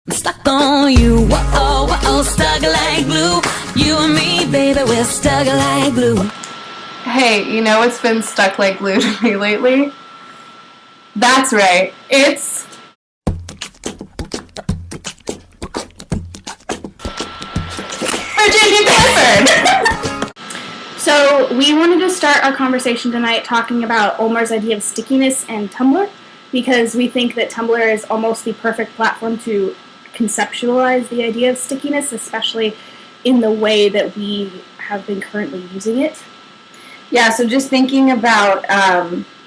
Stuck on you, whoa, stuck like glue. You and me, baby, we're stuck like glue. Hey, you know what's been stuck like glue to me lately? That's right, it's Virginia Clifford! So we wanted to start our conversation tonight talking about Ulmer's idea of stickiness and Tumblr, because we think that Tumblr is almost the perfect platform to conceptualize the idea of stickiness, especially in the way that we have been currently using it. Yeah, so just thinking about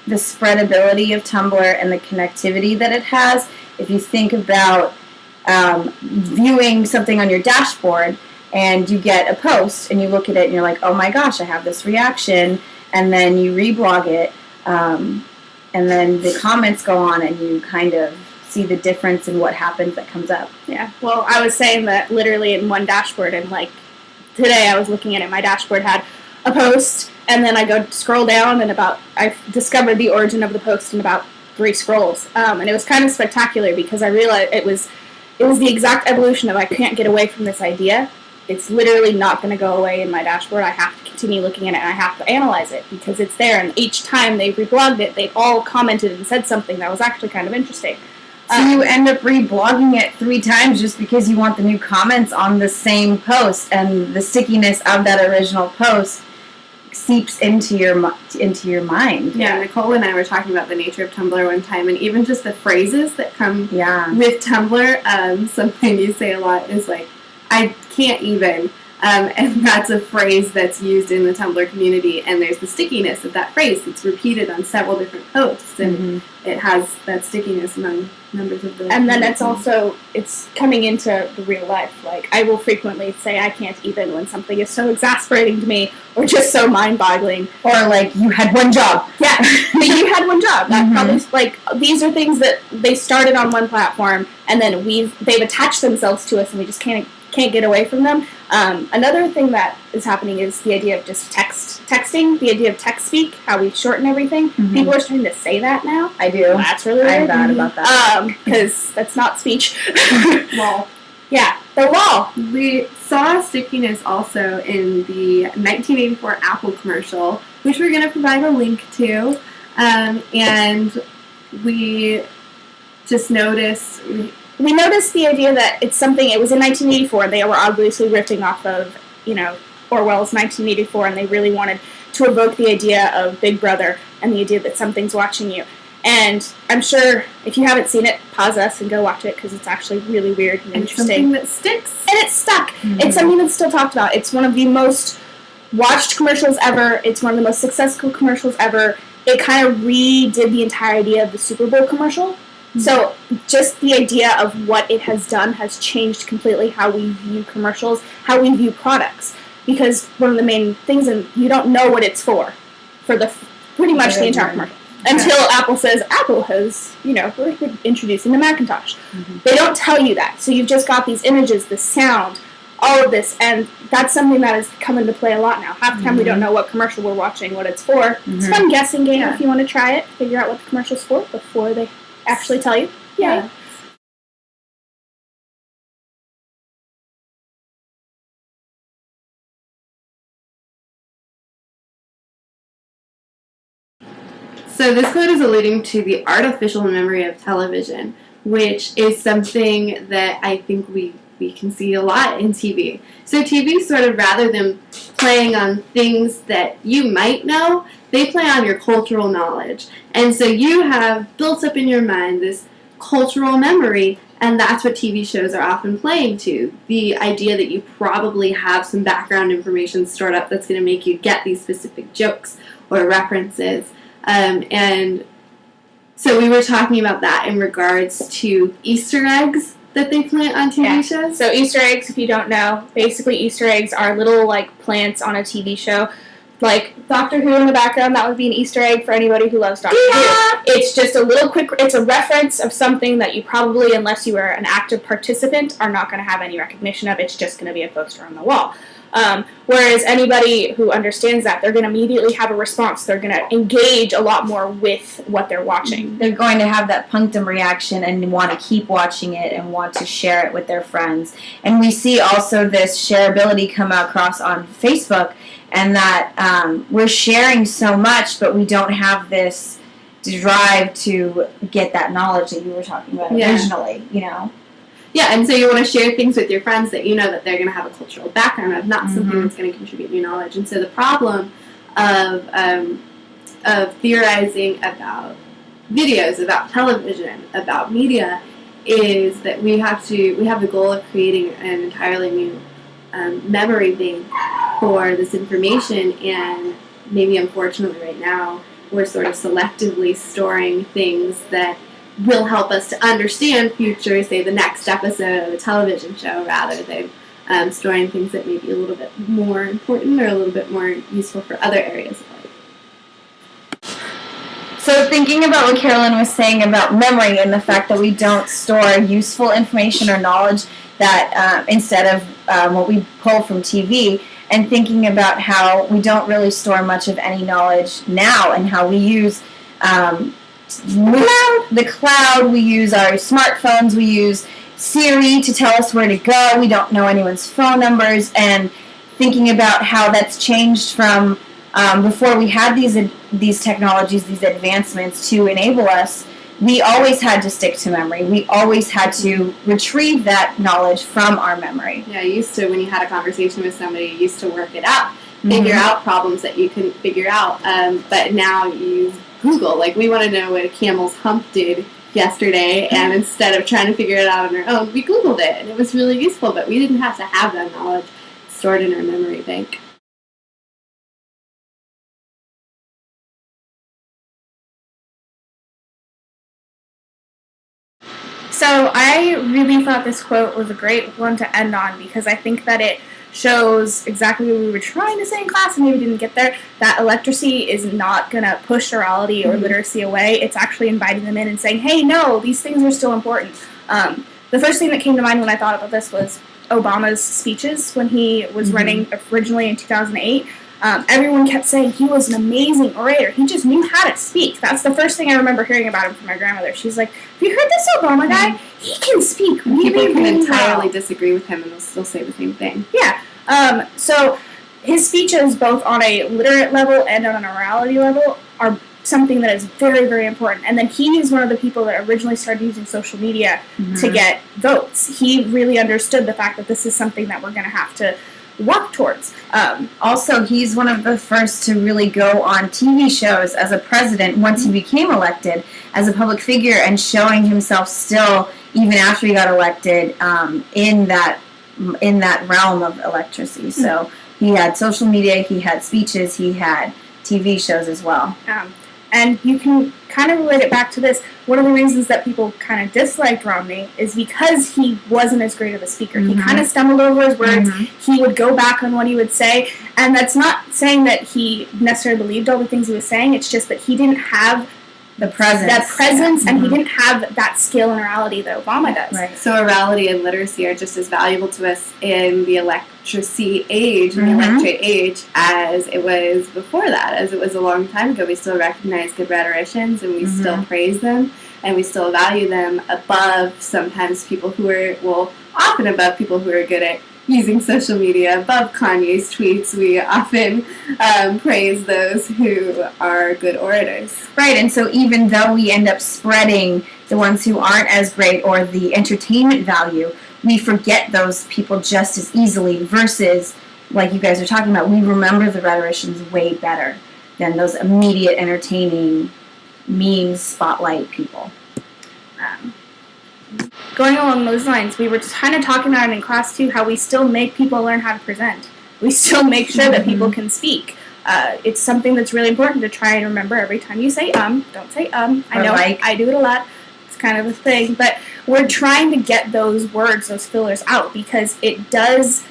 the spreadability of Tumblr and the connectivity that it has, if you think about viewing something on your dashboard and you get a post and you look at it and you're like, oh my gosh, I have this reaction, and then you reblog it, and then the comments go on and you kind of see the difference in what happens that comes up. Yeah, well, I was saying that literally in one dashboard, and like today I was looking at it, my dashboard had a post, and then I go scroll down, and I discovered the origin of the post in about 3 scrolls, and it was kind of spectacular because I realized it was the exact evolution of I can't get away from this idea. It's literally not going to go away in my dashboard. I have to continue looking at it, and I have to analyze it because it's there, and each time they reblogged it, they all commented and said something that was actually kind of interesting. So you end up reblogging it 3 times just because you want the new comments on the same post, and the stickiness of that original post seeps into your mind. Yeah, Nicole and I were talking about the nature of Tumblr one time, and even just the phrases that come with Tumblr. Something you say a lot is like, I can't even, and that's a phrase that's used in the Tumblr community, and there's the stickiness of that phrase. It's repeated on several different posts, and it has that stickiness among members of the And then it's coming into the real life. Like, I will frequently say I can't even when something is so exasperating to me or just so mind-boggling. Or like, you had one job. Yeah, but you had one job. That probably, like, these are things that they started on one platform, and then they've attached themselves to us, and we just can't get away from them. Another thing that is happening is the idea of just texting, the idea of text speak, how we shorten everything. People are starting to say that now. I do. That's really weird. I'm bad about that. Because that's not speech. wall. Yeah, the wall. We saw stickiness also in the 1984 Apple commercial, which we're going to provide a link to, and we just noticed... We noticed the idea that it was in 1984, they were obviously riffing off of, Orwell's 1984, and they really wanted to evoke the idea of Big Brother and the idea that something's watching you. And I'm sure if you haven't seen it, pause us and go watch it, because it's actually really weird and interesting. Something that sticks. And it's stuck. It's something that's still talked about. It's one of the most watched commercials ever. It's one of the most successful commercials ever. It kind of redid the entire idea of the Super Bowl commercial. So just the idea of what it has done has changed completely how we view commercials, how we view products. Because one of the main things, and you don't know what it's for pretty much the entire commercial. Until Apple says, Apple has, we're introducing the Macintosh. They don't tell you that. So you've just got these images, the sound, all of this, and that's something that has come into play a lot now. Half the time we don't know what commercial we're watching, what it's for. It's a fun guessing game if you want to try it, figure out what the commercial's for before they actually tell you. Yeah. So this quote is alluding to the artificial memory of television, which is something that I think we can see a lot in TV. So TV sort of, rather than playing on things that you might know, they play on your cultural knowledge. And so you have built up in your mind this cultural memory, and that's what TV shows are often playing to. The idea that you probably have some background information stored up that's going to make you get these specific jokes or references. And so we were talking about that in regards to Easter eggs that they plant on TV shows. So Easter eggs, if you don't know, basically Easter eggs are little plants on a TV show. Like Doctor Who in the background, that would be an Easter egg for anybody who loves Doctor Who. It's just a little it's a reference of something that you probably, unless you are an active participant, are not going to have any recognition of. It's just going to be a poster on the wall. Whereas anybody who understands that, they're going to immediately have a response. They're going to engage a lot more with what they're watching. They're going to have that punctum reaction and want to keep watching it and want to share it with their friends. And we see also this shareability come across on Facebook, and that we're sharing so much, but we don't have this drive to get that knowledge that you were talking about originally, you know? Yeah, and so you want to share things with your friends that you know that they're going to have a cultural background of, not something that's going to contribute new knowledge. And so the problem of theorizing about videos, about television, about media, is that we have the goal of creating an entirely new memory bank for this information, and maybe unfortunately right now we're sort of selectively storing things that will help us to understand future, say the next episode of a television show, rather than storing things that may be a little bit more important or a little bit more useful for other areas of life. So thinking about what Carolyn was saying about memory and the fact that we don't store useful information or knowledge that instead of what we pull from TV, and thinking about how we don't really store much of any knowledge now, and how we use the cloud, we use our smartphones, we use Siri to tell us where to go, we don't know anyone's phone numbers, and thinking about how that's changed from before we had these technologies, these advancements to enable us. We always had to stick to memory. We always had to retrieve that knowledge from our memory. Yeah, you used to, when you had a conversation with somebody, you used to work it out, figure out problems that you couldn't figure out, but now you use Google. Like, we want to know what a camel's hump did yesterday, and instead of trying to figure it out on our own, we Googled it, and it was really useful, but we didn't have to have that knowledge stored in our memory bank. So I really thought this quote was a great one to end on, because I think that it shows exactly what we were trying to say in class and maybe didn't get there, that illiteracy is not going to push orality or literacy away. It's actually inviting them in and saying, hey, no, these things are still important. The first thing that came to mind when I thought about this was Obama's speeches when he was running originally in 2008. Everyone kept saying he was an amazing orator. He just knew how to speak. That's the first thing I remember hearing about him from my grandmother. She's like, have you heard this Obama guy? He can speak really, People can really entirely well. disagree with him and they'll still say the same thing. Yeah. So his speeches, both on a literate level and on an orality level, are something that is very, very important. And then he is one of the people that originally started using social media to get votes. He really understood the fact that this is something that we're going to have to work towards. Also, he's one of the first to really go on TV shows as a president once he became elected as a public figure, and showing himself still, even after he got elected, in that realm of illiteracy. So he had social media, he had speeches, he had TV shows as well. And you can kind of relate it back to this. One of the reasons that people kind of disliked Romney is because he wasn't as great of a speaker. He kind of stumbled over his words. He would go back on what he would say. And that's not saying that he necessarily believed all the things he was saying. It's just that he didn't have the presence, and he didn't have that skill and orality that Obama does. Right. So orality and literacy are just as valuable to us in the electracy age, in the electorate age, as it was before that, as it was a long time ago. We still recognize good rhetoricians, and we still praise them, and we still value them above sometimes people who are, well, often above people who are good at using social media, above Kanye's tweets. We often praise those who are good orators. Right, and so even though we end up spreading the ones who aren't as great or the entertainment value, we forget those people just as easily versus, like you guys are talking about, we remember the rhetoricians way better than those immediate entertaining meme spotlight people. Going along those lines, we were kind of talking about it in class too, how we still make people learn how to present. We still make sure that people can speak. It's something that's really important to try and remember every time you say don't say I know, I do it a lot. It's kind of a thing, but we're trying to get those words, those fillers out, because it does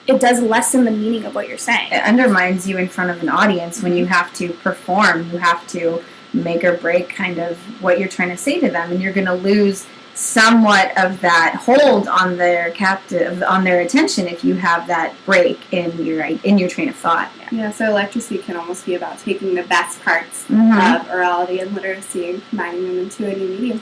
lessen the meaning of what you're saying. It undermines you in front of an audience when you have to perform. You have to make or break kind of what you're trying to say to them, and you're going to lose somewhat of that hold on their attention if you have that break in your train of thought. Yeah, so electricity can almost be about taking the best parts Mhm. of orality and literacy and combining them into a new medium.